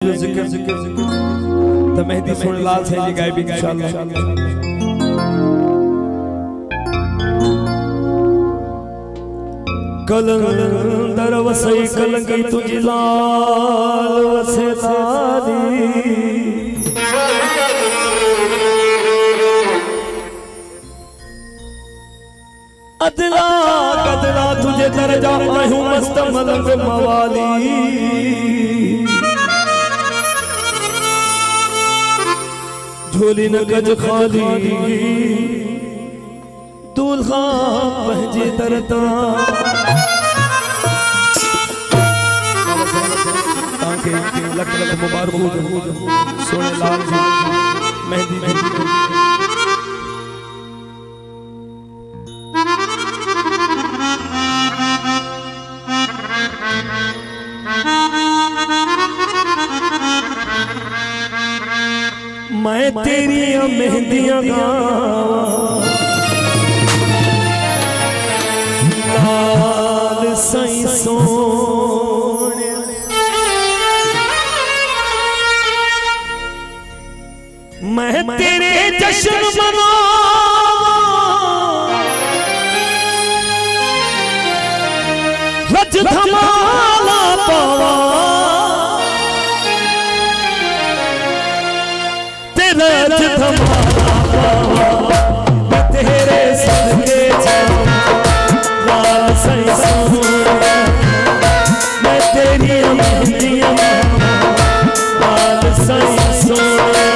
जिक्र तो मेहदी सुन लाल से जी गायब इंशाअल्लाह। कलंदर वसई कलंगी तुझी लाल वसे लाली अदला कदला तुझे दरजा आहूं मस्त मलंग मवाली झोली न गज खाली दूल्हा पहजे तरता ताके लख लख मुबारक हो सोने लाल जी मेहंदी मैं तेरी मेहंदियां लाल सई सोने मैं तेरे जश्न मना रज धमाला पावा रज धमाला मैं तेरे सदके लाल सई सोने मैं तेरी मेहंदियां लाल सई सोने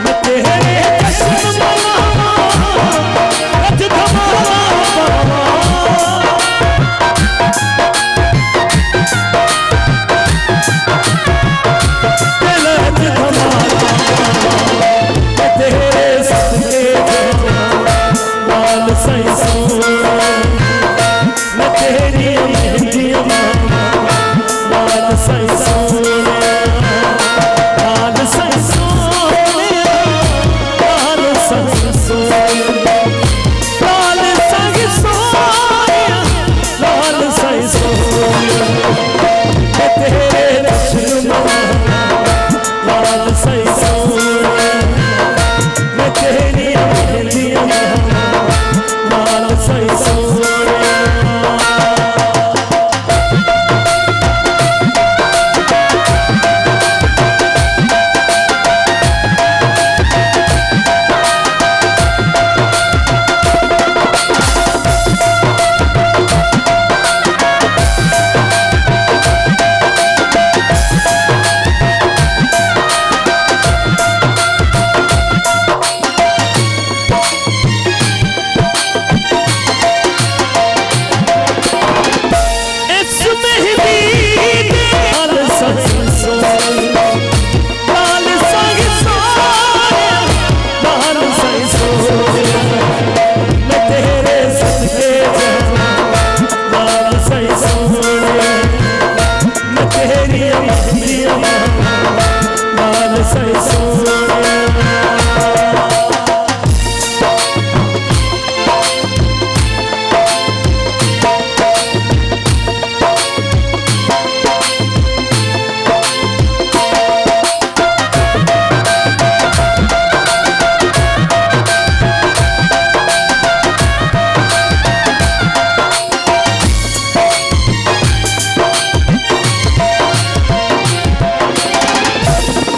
मैं तेरे जश्न मनावा रज धमाला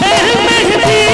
मेहंदी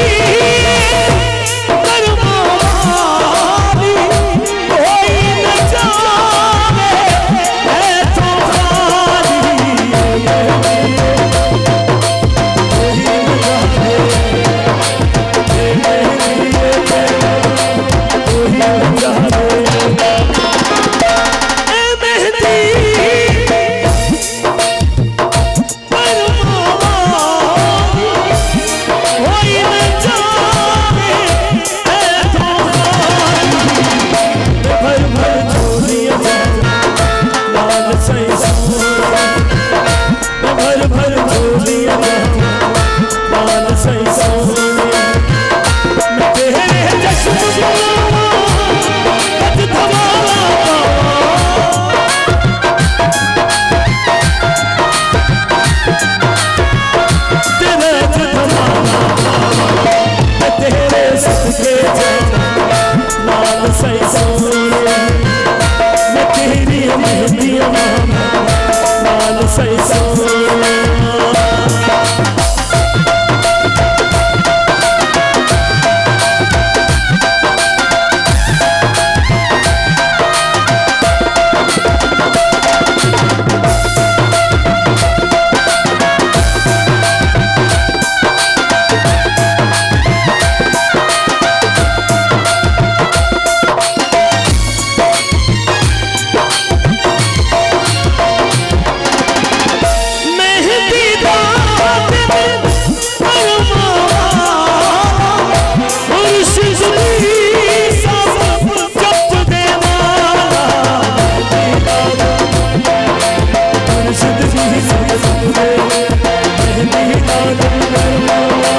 अल्लाह नबी मेहरबान